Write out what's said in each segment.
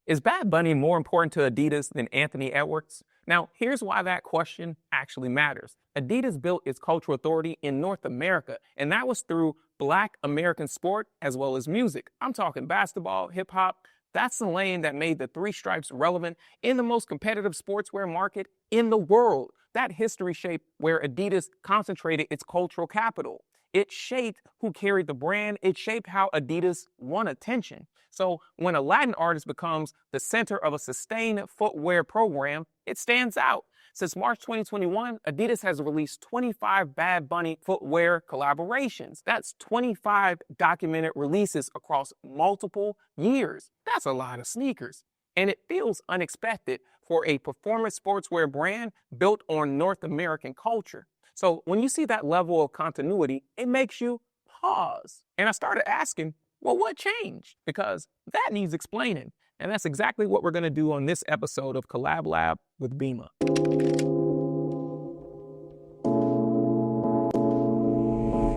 Is Bad Bunny more important to Adidas than Anthony Edwards? Now, here's why that question actually matters. Adidas built its cultural authority in North America, and that was through Black American sport as well as music. I'm talking basketball, hip hop. That's the lane that made the three stripes relevant in the most competitive sportswear market in the world. That history shaped where Adidas concentrated its cultural capital. It shaped who carried the brand. It shaped how Adidas won attention. So when a Latin artist becomes the center of a sustained footwear program, it stands out. Since March 2021, Adidas has released 25 Bad Bunny footwear collaborations. That's 25 documented releases across multiple years. That's a lot of sneakers. And it feels unexpected for a performance sportswear brand built on North American culture. So when you see that level of continuity, it makes you pause. And I started asking, well, what changed? Because that needs explaining. And that's exactly what we're going to do on this episode of Collab Lab with Bimma.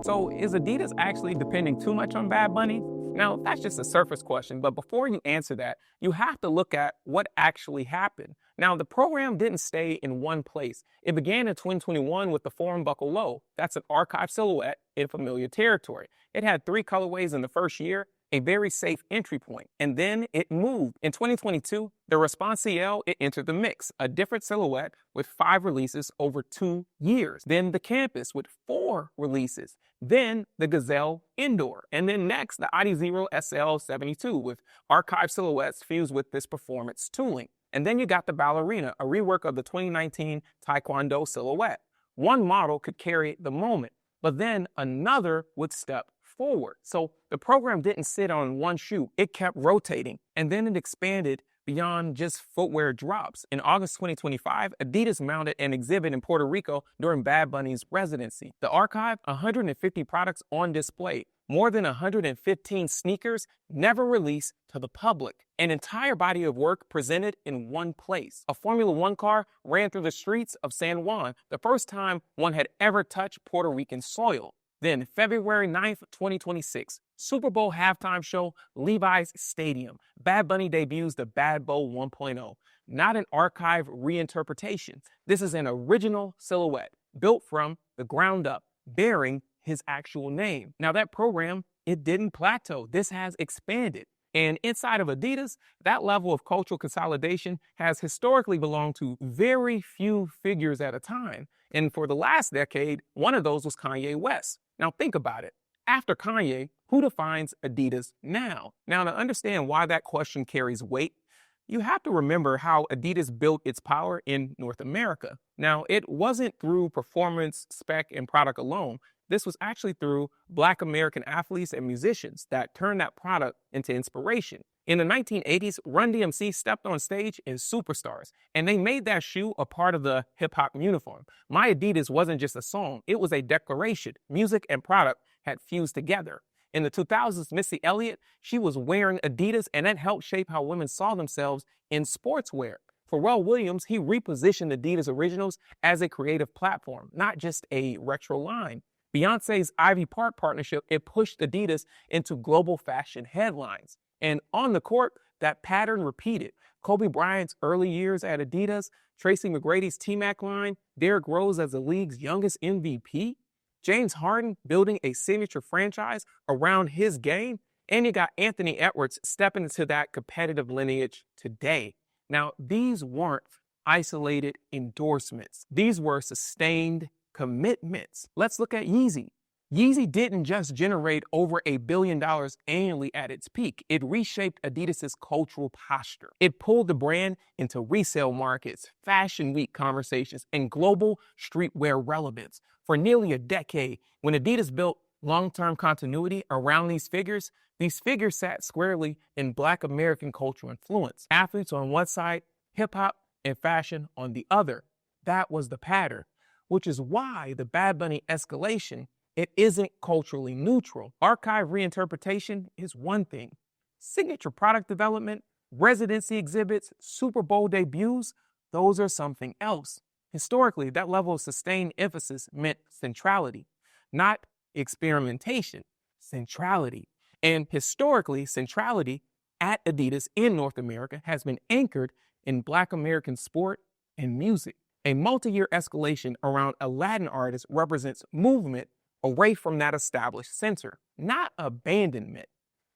So is Adidas actually depending too much on Bad Bunny? Now, that's just a surface question, but before you answer that, you have to look at what actually happened. Now, the program didn't stay in one place. It began in 2021 with the Forum Buckle Low. That's an archive silhouette in familiar territory. It had 3 colorways in the first year, a very safe entry point, and then it moved. In 2022, the Response CL, it entered the mix, a different silhouette with 5 releases over 2 years. Then the Campus with 4 releases. Then the Gazelle Indoor. And then next, the Adizero SL72 with archive silhouettes fused with this performance tooling. And then you got the Ballerina, a rework of the 2019 Taekwondo silhouette. One model could carry the moment, but then another would step forward. So the program didn't sit on one shoe. It kept rotating, and then it expanded beyond just footwear drops. In August 2025, Adidas mounted an exhibit in Puerto Rico during Bad Bunny's residency. The archive, 150 products on display, more than 115 sneakers never released to the public. An entire body of work presented in one place. A Formula One car ran through the streets of San Juan, the first time one had ever touched Puerto Rican soil. Then, February 9th, 2026, Super Bowl halftime show, Levi's Stadium. Bad Bunny debuts the Bad Bowl 1.0. Not an archive reinterpretation. This is an original silhouette, built from the ground up, bearing his actual name. Now, that program, it didn't plateau. This has expanded. And inside of Adidas, that level of cultural consolidation has historically belonged to very few figures at a time. And for the last decade, one of those was Kanye West. Now think about it. After Kanye, who defines Adidas now? Now, to understand why that question carries weight, you have to remember how Adidas built its power in North America. Now, it wasn't through performance, spec, and product alone. This was actually through Black American athletes and musicians that turned that product into inspiration. In the 1980s, Run DMC stepped on stage as superstars, and they made that shoe a part of the hip-hop uniform. My Adidas wasn't just a song, it was a declaration. Music and product had fused together. In the 2000s, Missy Elliott, she was wearing Adidas, and that helped shape how women saw themselves in sportswear. Pharrell Williams, he repositioned Adidas Originals as a creative platform, not just a retro line. Beyonce's Ivy Park partnership, it pushed Adidas into global fashion headlines. And on the court, that pattern repeated. Kobe Bryant's early years at Adidas, Tracy McGrady's T-Mac line, Derrick Rose as the league's youngest MVP, James Harden building a signature franchise around his game, and you got Anthony Edwards stepping into that competitive lineage today. Now, these weren't isolated endorsements. These were sustained commitments. Let's look at Yeezy. Yeezy didn't just generate over $1 billion annually at its peak. It reshaped Adidas's cultural posture. It pulled the brand into resale markets, fashion week conversations, and global streetwear relevance. For nearly a decade, when Adidas built long-term continuity around these figures sat squarely in Black American cultural influence. Athletes on one side, hip-hop and fashion on the other. That was the pattern, which is why the Bad Bunny escalation, it isn't culturally neutral. Archive reinterpretation is one thing. Signature product development, residency exhibits, Super Bowl debuts, those are something else. Historically, that level of sustained emphasis meant centrality, not experimentation, centrality. And historically, centrality at Adidas in North America has been anchored in Black American sport and music. A multi-year escalation around a Latin artist represents movement away from that established center, not abandonment.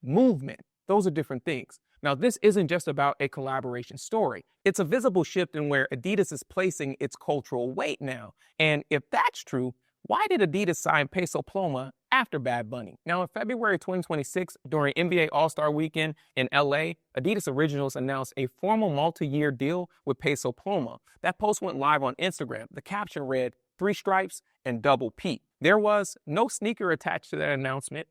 Movement. Those are different things. Now, this isn't just about a collaboration story. It's a visible shift in where Adidas is placing its cultural weight now. And if that's true, why did Adidas sign Peso Pluma after Bad Bunny? Now, in February 2026, during NBA All-Star Weekend in LA, Adidas Originals announced a formal multi-year deal with Peso Pluma. That post went live on Instagram. The caption read, "Three stripes and double P." There was no sneaker attached to that announcement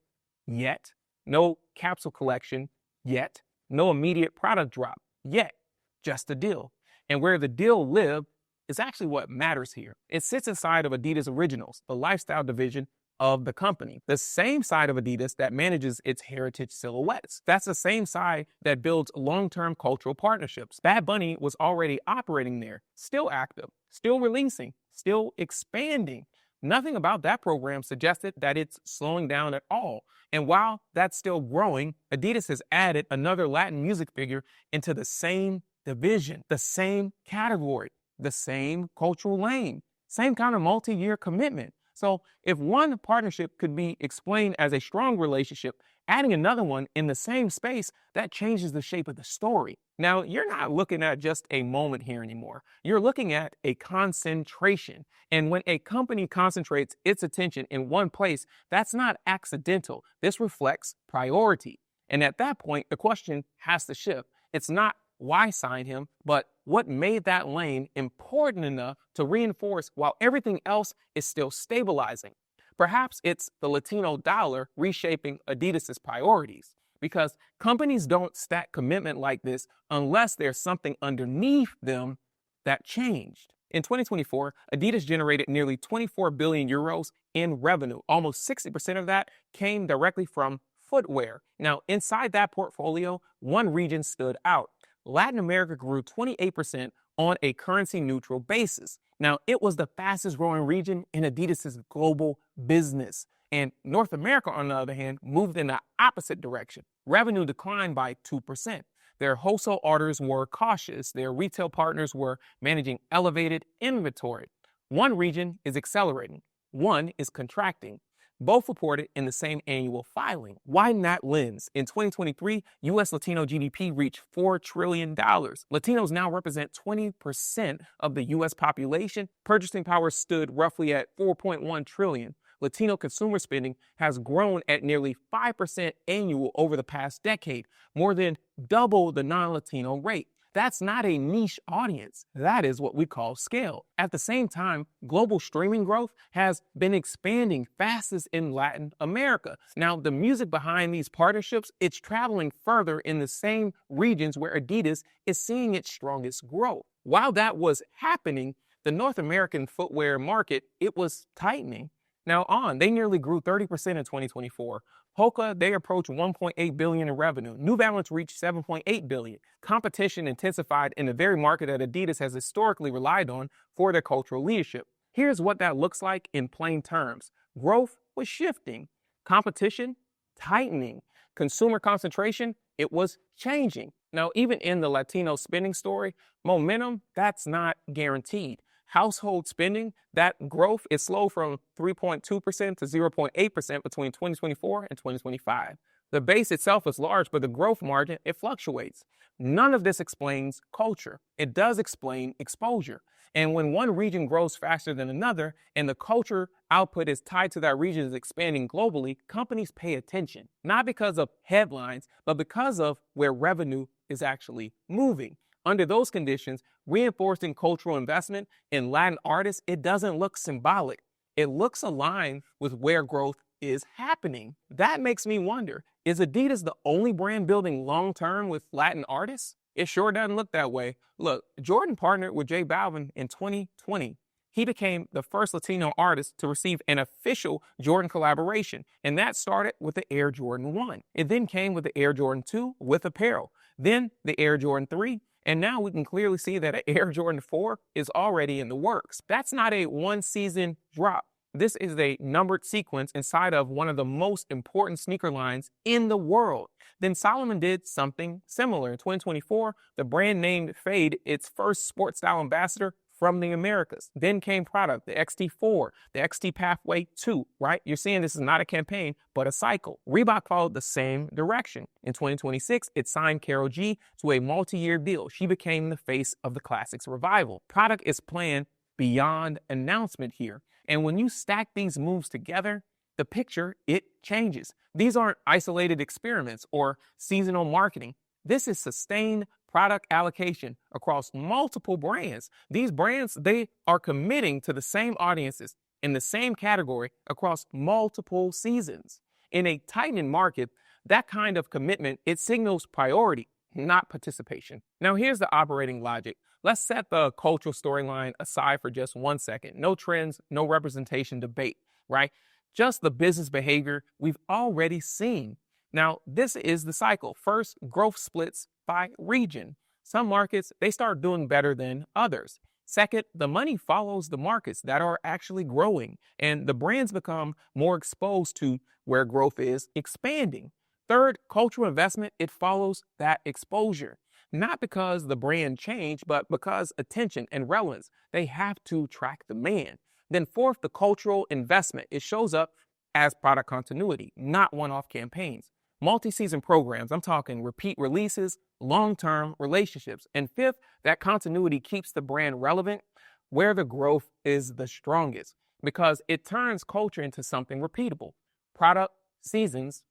yet, no capsule collection yet, no immediate product drop yet, just a deal. And where the deal lived is actually what matters here. It sits inside of Adidas Originals, the lifestyle division of the company, the same side of Adidas that manages its heritage silhouettes. That's the same side that builds long-term cultural partnerships. Bad Bunny was already operating there, still active, still releasing, still expanding. Nothing about that program suggested that it's slowing down at all. And while that's still growing, Adidas has added another Latin music figure into the same division, the same category, the same cultural lane, same kind of multi-year commitment. So if one partnership could be explained as a strong relationship, adding another one in the same space, that changes the shape of the story. Now, you're not looking at just a moment here anymore. You're looking at a concentration. And when a company concentrates its attention in one place, that's not accidental. This reflects priority. And at that point, the question has to shift. It's not why sign him, but what made that lane important enough to reinforce while everything else is still stabilizing. Perhaps it's the Latino dollar reshaping Adidas's priorities, because companies don't stack commitment like this unless there's something underneath them that changed. In 2024, Adidas generated nearly 24 billion euros in revenue. Almost 60% of that came directly from footwear. Now, inside that portfolio, one region stood out. Latin America grew 28% on a currency-neutral basis. Now, it was the fastest growing region in Adidas's global business. And North America, on the other hand, moved in the opposite direction. Revenue declined by 2%. Their wholesale orders were cautious. Their retail partners were managing elevated inventory. One region is accelerating. One is contracting. Both reported in the same annual filing. Widen that lens. In 2023, U.S. Latino GDP reached $4 trillion. Latinos now represent 20% of the U.S. population. Purchasing power stood roughly at $4.1 trillion. Latino consumer spending has grown at nearly 5% annual over the past decade, more than double the non-Latino rate. That's not a niche audience. That is what we call scale. At the same time, global streaming growth has been expanding fastest in Latin America. Now, the music behind these partnerships, it's traveling further in the same regions where Adidas is seeing its strongest growth. While that was happening, the North American footwear market, it was tightening. Now they nearly grew 30% in 2024. Hoka, they approached 1.8 billion in revenue. New Balance reached 7.8 billion. Competition intensified in the very market that Adidas has historically relied on for their cultural leadership. Here's what that looks like in plain terms. Growth was shifting. Competition, tightening. Consumer concentration, it was changing. Now, even in the Latino spending story, momentum, that's not guaranteed. Household spending, that growth is slow from 3.2% to 0.8% between 2024 and 2025. The base itself is large, but the growth margin, it fluctuates. None of this explains culture. It does explain exposure. And when one region grows faster than another and the culture output is tied to that region is expanding globally, companies pay attention, not because of headlines, but because of where revenue is actually moving. Under those conditions, reinforcing cultural investment in Latin artists, it doesn't look symbolic. It looks aligned with where growth is happening. That makes me wonder, is Adidas the only brand building long-term with Latin artists? It sure doesn't look that way. Look, Jordan partnered with J Balvin in 2020. He became the first Latino artist to receive an official Jordan collaboration, and that started with the Air Jordan 1. It then came with the Air Jordan 2 with apparel, then the Air Jordan 3, and now we can clearly see that an Air Jordan 4 is already in the works. That's not a one-season drop. This is a numbered sequence inside of one of the most important sneaker lines in the world. Then Solomon did something similar. In 2024, the brand named Fade its first sports style ambassador from the Americas. Then came product, the XT4, the XT Pathway 2, right? You're seeing this is not a campaign, but a cycle. Reebok followed the same direction. In 2026, it signed Karol G to a multi-year deal. She became the face of the Classics revival. Product is planned beyond announcement here. And when you stack these moves together, the picture, it changes. These aren't isolated experiments or seasonal marketing. This is sustained product allocation across multiple brands. These brands, they are committing to the same audiences in the same category across multiple seasons. In a tightening market, that kind of commitment, it signals priority, not participation. Now, here's the operating logic. Let's set the cultural storyline aside for just 1 second. No trends, no representation debate, right? Just the business behavior we've already seen. Now, this is the cycle. First, growth splits by region. Some markets, they start doing better than others. Second, the money follows the markets that are actually growing, and the brands become more exposed to where growth is expanding. Third, cultural investment, it follows that exposure. Not because the brand changed, but because attention and relevance, they have to track demand. Then fourth, the cultural investment, it shows up as product continuity, not one-off campaigns. Multi-season programs, I'm talking repeat releases, long-term relationships. And fifth, that continuity keeps the brand relevant where the growth is the strongest because it turns culture into something repeatable. Product, seasons,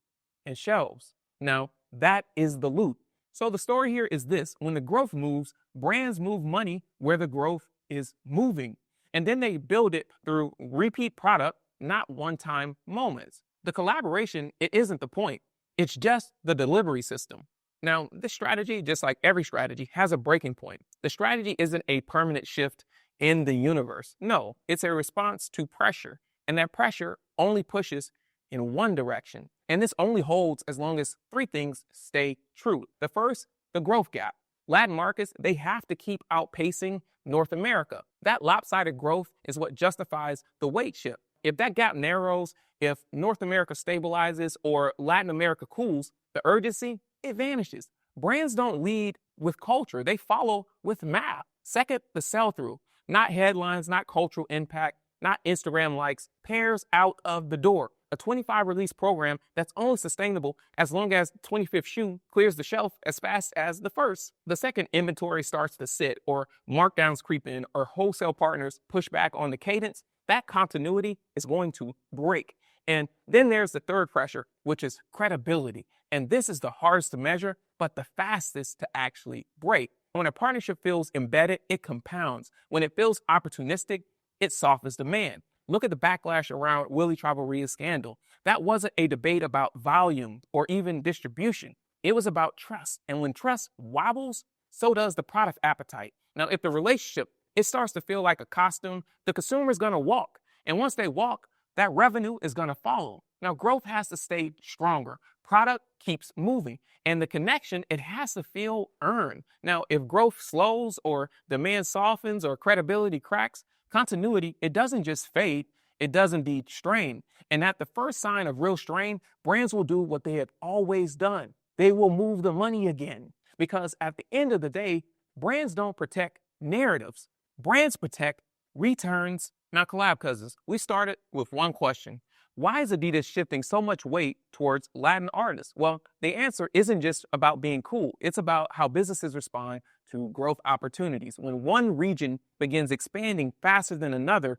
and shelves. Now, that is the loop. So the story here is this: when the growth moves, brands move money where the growth is moving. And then they build it through repeat product, not one-time moments. The collaboration, it isn't the point. It's just the delivery system. Now, this strategy, just like every strategy, has a breaking point. The strategy isn't a permanent shift in the universe. No, it's a response to pressure. And that pressure only pushes in one direction. And this only holds as long as three things stay true. The first, the growth gap. Latin markets, they have to keep outpacing North America. That lopsided growth is what justifies the weight shift. If that gap narrows, if North America stabilizes or Latin America cools, the urgency, it vanishes. Brands don't lead with culture, they follow with math. Second, the sell-through. Not headlines, not cultural impact, not Instagram likes, pairs out of the door. A 25 release program that's only sustainable as long as the 25th shoe clears the shelf as fast as the first. The second, inventory starts to sit or markdowns creep in or wholesale partners push back on the cadence, that continuity is going to break. And then there's the third pressure, which is credibility. And this is the hardest to measure, but the fastest to actually break. When a partnership feels embedded, it compounds. When it feels opportunistic, it softens demand. Look at the backlash around Willie Travelria's scandal. That wasn't a debate about volume or even distribution. It was about trust. And when trust wobbles, so does the product appetite. Now, if the relationship, it starts to feel like a costume, the consumer is going to walk. And once they walk, that revenue is going to follow. Now, growth has to stay stronger. Product keeps moving. And the connection, it has to feel earned. Now, if growth slows or demand softens or credibility cracks, continuity, it doesn't just fade, it does indeed strain. And at the first sign of real strain, brands will do what they have always done. They will move the money again. Because at the end of the day, brands don't protect narratives. Brands protect returns. Now, Collab Cousins, we started with one question. Why is Adidas shifting so much weight towards Latin artists? Well, the answer isn't just about being cool. It's about how businesses respond to growth opportunities. When one region begins expanding faster than another,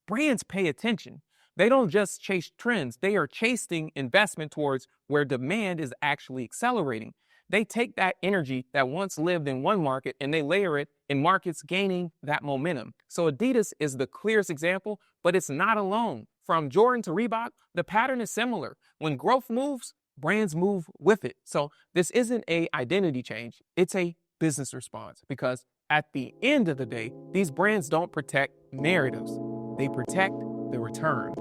brands pay attention. They don't just chase trends. They are chasing investment towards where demand is actually accelerating. They take that energy that once lived in one market and they layer it in markets gaining that momentum. So Adidas is the clearest example, but it's not alone. From Jordan to Reebok, the pattern is similar. When growth moves, brands move with it. So this isn't an identity change. It's a business response because at the end of the day, these brands don't protect narratives. They protect the return.